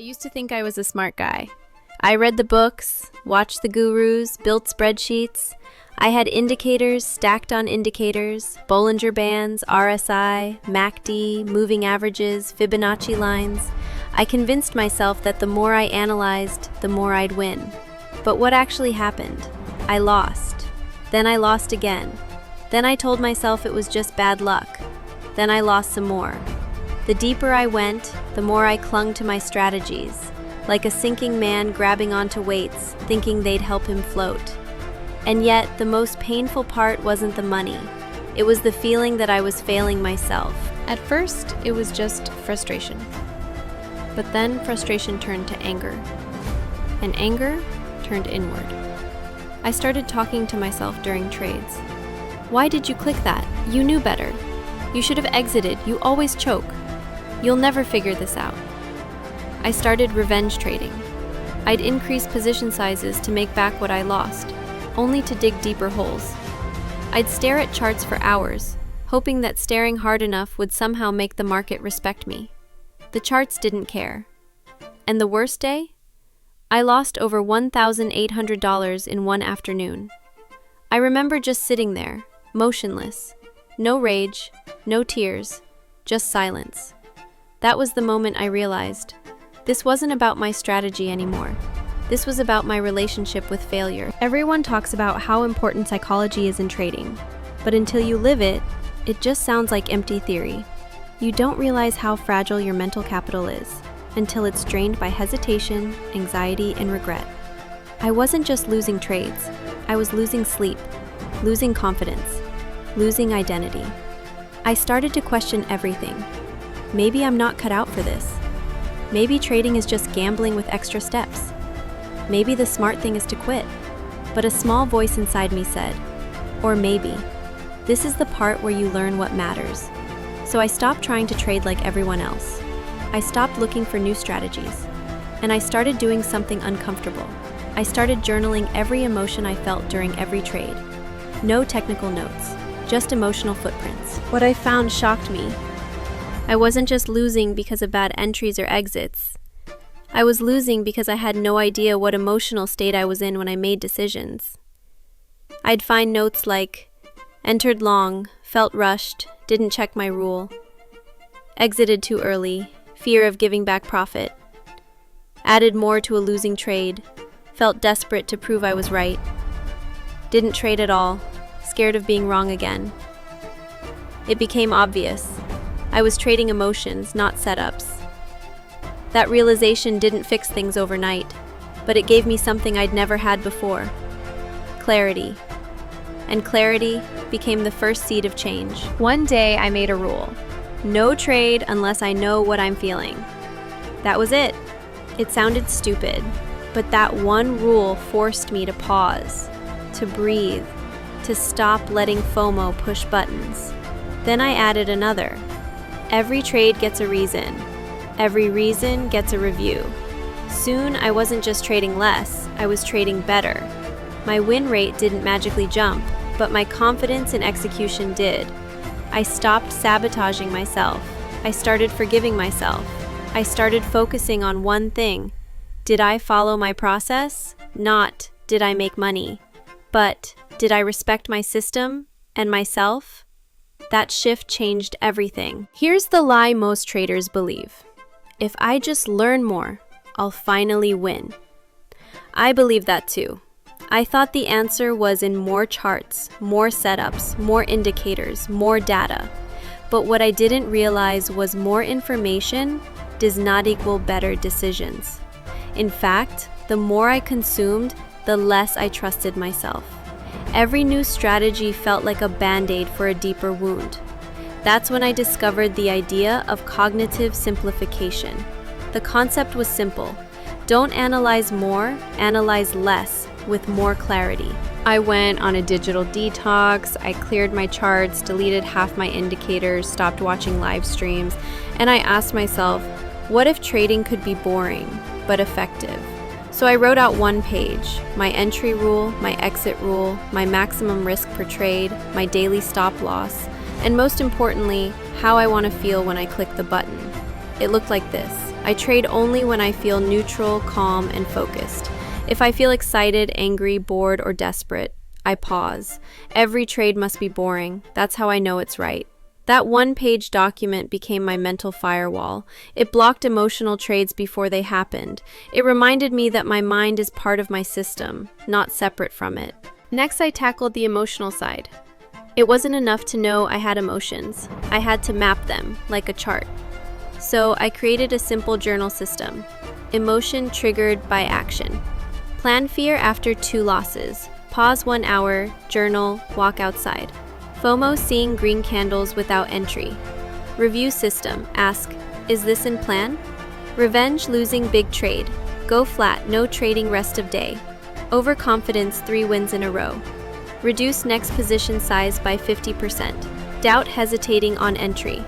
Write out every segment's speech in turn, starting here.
used to think I was a smart guy. I read the books, watched the gurus, built spreadsheets. I had indicators stacked on indicators, Bollinger Bands, RSI, MACD, moving averages, Fibonacci lines. I convinced myself that the more I analyzed, the more I'd win. But what actually happened? I lost. Then I lost again. Then I told myself it was just bad luck. Then I lost some more. The deeper I went, the more I clung to my strategies, like a sinking man grabbing onto weights, thinking they'd help him float. And yet, the most painful part wasn't the money. It was the feeling that I was failing myself. At first, it was just frustration. But then frustration turned to anger. And anger turned inward. I started talking to myself during trades. Why did you click that? You knew better. You should have exited. You always choke. You'll never figure this out. I started revenge trading. I'd increase position sizes to make back what I lost, only to dig deeper holes. I'd stare at charts for hours, hoping that staring hard enough would somehow make the market respect me. The charts didn't care. And the worst day? I lost over $1,800 in one afternoon. I remember just sitting there, motionless. No rage, no tears, just silence. That was the moment I realized this wasn't about my strategy anymore. This was about my relationship with failure. Everyone talks about how important psychology is in trading, but until you live it, it just sounds like empty theory. You don't realize how fragile your mental capital is until it's drained by hesitation, anxiety, and regret. I wasn't just losing trades, I was losing sleep, losing confidence, losing identity. I started to question everything. Maybe I'm not cut out for this. Maybe trading is just gambling with extra steps. Maybe the smart thing is to quit. But a small voice inside me said, or maybe, this is the part where you learn what matters. So I stopped trying to trade like everyone else. I stopped looking for new strategies. And I started doing something uncomfortable. I started journaling every emotion I felt during every trade. No technical notes, just emotional footprints. What I found shocked me. I wasn't just losing because of bad entries or exits. I was losing because I had no idea what emotional state I was in when I made decisions. I'd find notes like, entered long, felt rushed, didn't check my rule, exited too early, fear of giving back profit, added more to a losing trade, felt desperate to prove I was right, didn't trade at all, scared of being wrong again. It became obvious. I was trading emotions, not setups. That realization didn't fix things overnight, but it gave me something I'd never had before. Clarity. And clarity became the first seed of change. One day I made a rule. No trade unless I know what I'm feeling. That was it. It sounded stupid, but that one rule forced me to pause, to breathe, to stop letting FOMO push buttons. Then I added another. Every trade gets a reason. Every reason gets a review. Soon, I wasn't just trading less, I was trading better. My win rate didn't magically jump, but my confidence in execution did. I stopped sabotaging myself. I started forgiving myself. I started focusing on one thing. Did I follow my process? Not, did I make money? But, did I respect my system and myself? That shift changed everything. Here's the lie most traders believe. If I just learn more, I'll finally win. I believe that too. I thought the answer was in more charts, more setups, more indicators, more data. But what I didn't realize was more information does not equal better decisions. In fact, the more I consumed, the less I trusted myself. Every new strategy felt like a band-aid for a deeper wound. That's when I discovered the idea of cognitive simplification. The concept was simple. Don't analyze more, analyze less with more clarity. I went on a digital detox, I cleared my charts, deleted half my indicators, stopped watching live streams, and I asked myself, what if trading could be boring, but effective? So I wrote out one page, my entry rule, my exit rule, my maximum risk per trade, my daily stop loss, and most importantly, how I want to feel when I click the button. It looked like this. I trade only when I feel neutral, calm, and focused. If I feel excited, angry, bored, or desperate, I pause. Every trade must be boring. That's how I know it's right. That one-page document became my mental firewall. It blocked emotional trades before they happened. It reminded me that my mind is part of my system, not separate from it. Next, I tackled the emotional side. It wasn't enough to know I had emotions. I had to map them, like a chart. So I created a simple journal system. Emotion triggered by action. Plan fear after 2 losses. Pause 1 hour, journal, walk outside. FOMO, seeing green candles without entry. Review system. Ask, is this in plan? Revenge, losing big trade. Go flat, no trading rest of day. Overconfidence, 3 wins in a row. Reduce next position size by 50%. Doubt, hesitating on entry.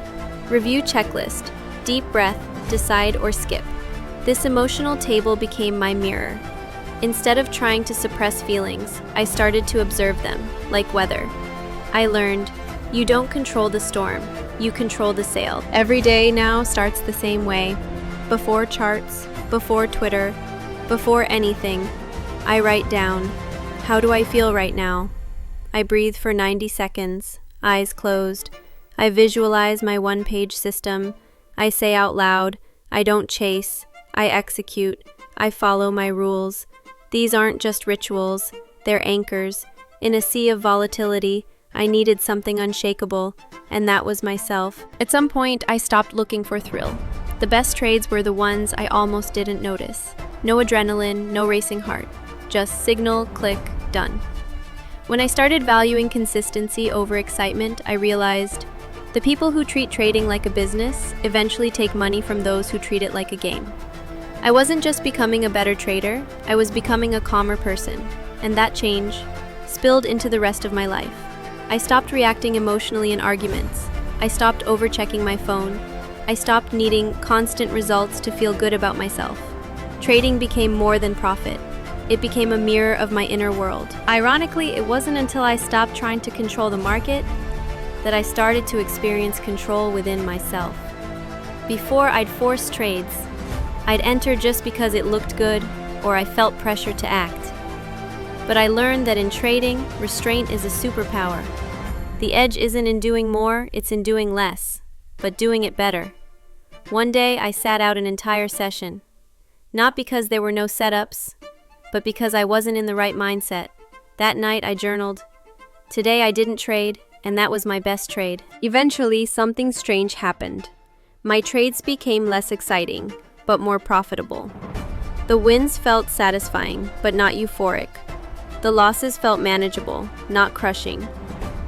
Review checklist. Deep breath, decide or skip. This emotional table became my mirror. Instead of trying to suppress feelings, I started to observe them, like weather. I learned, you don't control the storm, you control the sail. Every day now starts the same way. Before charts, before Twitter, before anything, I write down, how do I feel right now? I breathe for 90 seconds, eyes closed. I visualize my one-page system. I say out loud, I don't chase, I execute, I follow my rules. These aren't just rituals, they're anchors. In a sea of volatility, I needed something unshakable, and that was myself. At some point, I stopped looking for thrill. The best trades were the ones I almost didn't notice. No adrenaline, no racing heart. Just signal, click, done. When I started valuing consistency over excitement, I realized the people who treat trading like a business eventually take money from those who treat it like a game. I wasn't just becoming a better trader, I was becoming a calmer person, and that change spilled into the rest of my life. I stopped reacting emotionally in arguments. I stopped overchecking my phone. I stopped needing constant results to feel good about myself. Trading became more than profit. It became a mirror of my inner world. Ironically, it wasn't until I stopped trying to control the market that I started to experience control within myself. Before, I'd force trades. I'd enter just because it looked good or I felt pressure to act. But I learned that in trading, restraint is a superpower. The edge isn't in doing more, it's in doing less, but doing it better. One day, I sat out an entire session. Not because there were no setups, but because I wasn't in the right mindset. That night, I journaled. Today, I didn't trade, and that was my best trade. Eventually, something strange happened. My trades became less exciting, but more profitable. The wins felt satisfying, but not euphoric. The losses felt manageable, not crushing.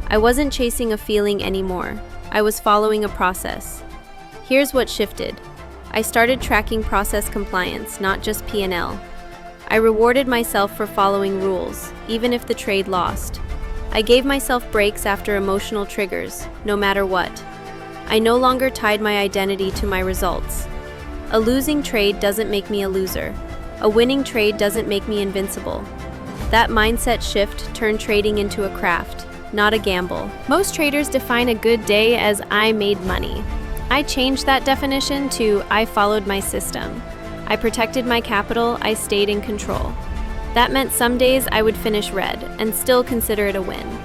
I wasn't chasing a feeling anymore. I was following a process. Here's what shifted. I started tracking process compliance, not just P&L. I rewarded myself for following rules, even if the trade lost. I gave myself breaks after emotional triggers, no matter what. I no longer tied my identity to my results. A losing trade doesn't make me a loser. A winning trade doesn't make me invincible. That mindset shift turned trading into a craft, not a gamble. Most traders define a good day as I made money. I changed that definition to I followed my system. I protected my capital, I stayed in control. That meant some days I would finish red and still consider it a win.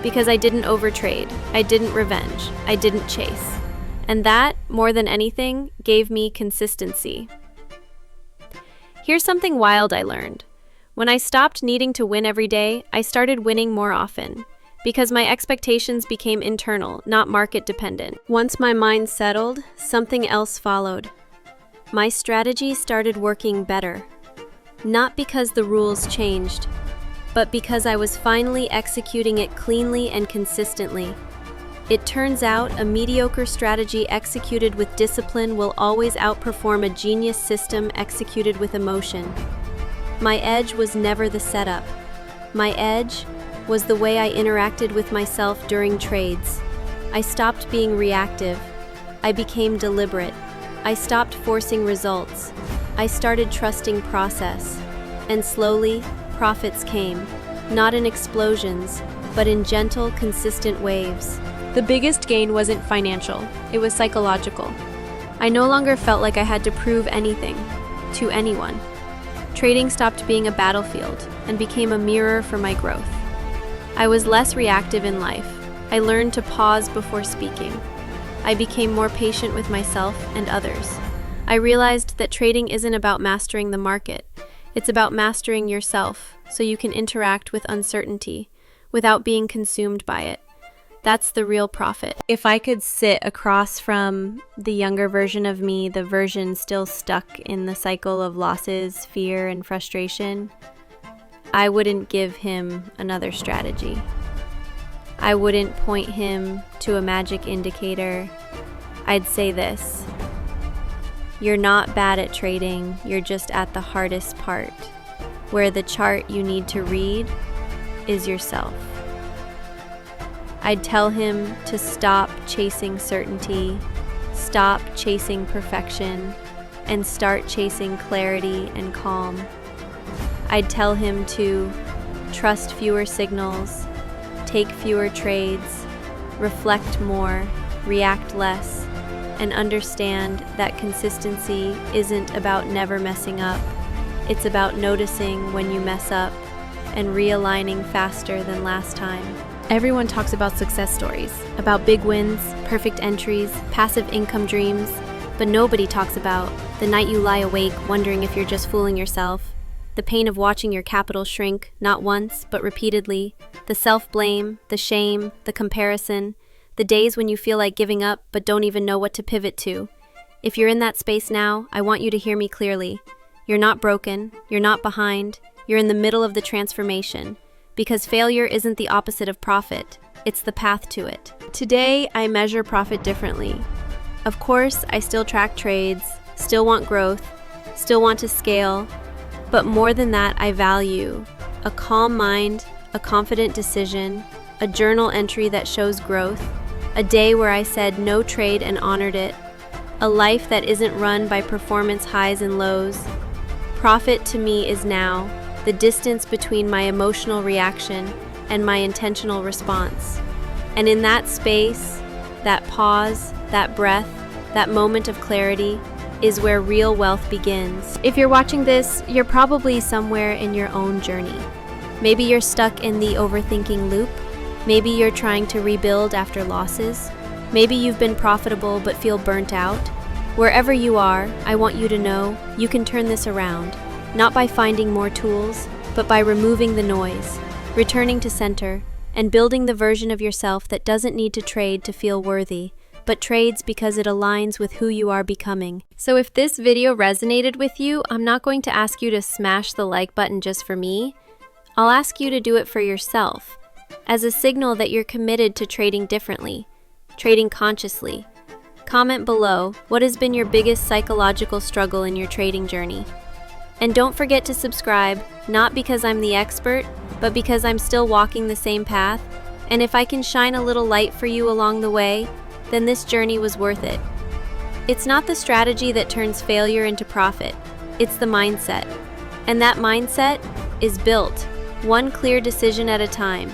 Because I didn't overtrade, I didn't revenge, I didn't chase. And that, more than anything, gave me consistency. Here's something wild I learned. When I stopped needing to win every day, I started winning more often. Because my expectations became internal, not market dependent. Once my mind settled, something else followed. My strategy started working better. Not because the rules changed, but because I was finally executing it cleanly and consistently. It turns out a mediocre strategy executed with discipline will always outperform a genius system executed with emotion. My edge was never the setup. My edge was the way I interacted with myself during trades. I stopped being reactive. I became deliberate. I stopped forcing results. I started trusting process. And slowly, profits came. Not in explosions, but in gentle, consistent waves. The biggest gain wasn't financial, it was psychological. I no longer felt like I had to prove anything to anyone. Trading stopped being a battlefield and became a mirror for my growth. I was less reactive in life. I learned to pause before speaking. I became more patient with myself and others. I realized that trading isn't about mastering the market. It's about mastering yourself so you can interact with uncertainty without being consumed by it. That's the real profit. If I could sit across from the younger version of me, the version still stuck in the cycle of losses, fear, and frustration, I wouldn't give him another strategy. I wouldn't point him to a magic indicator. I'd say this: you're not bad at trading, you're just at the hardest part, where the chart you need to read is yourself. I'd tell him to stop chasing certainty, stop chasing perfection, and start chasing clarity and calm. I'd tell him to trust fewer signals, take fewer trades, reflect more, react less, and understand that consistency isn't about never messing up. It's about noticing when you mess up and realigning faster than last time. Everyone talks about success stories, about big wins, perfect entries, passive income dreams, but nobody talks about the night you lie awake wondering if you're just fooling yourself, the pain of watching your capital shrink, not once, but repeatedly, the self-blame, the shame, the comparison, the days when you feel like giving up but don't even know what to pivot to. If you're in that space now, I want you to hear me clearly. You're not broken, you're not behind, you're in the middle of the transformation. Because failure isn't the opposite of profit, it's the path to it. Today, I measure profit differently. Of course, I still track trades, still want growth, still want to scale, but more than that, I value a calm mind, a confident decision, a journal entry that shows growth, a day where I said no trade and honored it, a life that isn't run by performance highs and lows. Profit to me is now the distance between my emotional reaction and my intentional response. And in that space, that pause, that breath, that moment of clarity is where real wealth begins. If you're watching this, you're probably somewhere in your own journey. Maybe you're stuck in the overthinking loop. Maybe you're trying to rebuild after losses. Maybe you've been profitable but feel burnt out. Wherever you are, I want you to know you can turn this around. Not by finding more tools, but by removing the noise, returning to center, and building the version of yourself that doesn't need to trade to feel worthy, but trades because it aligns with who you are becoming. So if this video resonated with you, I'm not going to ask you to smash the like button just for me. I'll ask you to do it for yourself, as a signal that you're committed to trading differently, trading consciously. Comment below what has been your biggest psychological struggle in your trading journey. And don't forget to subscribe, not because I'm the expert, but because I'm still walking the same path. And if I can shine a little light for you along the way, then this journey was worth it. It's not the strategy that turns failure into profit, it's the mindset. And that mindset is built one clear decision at a time.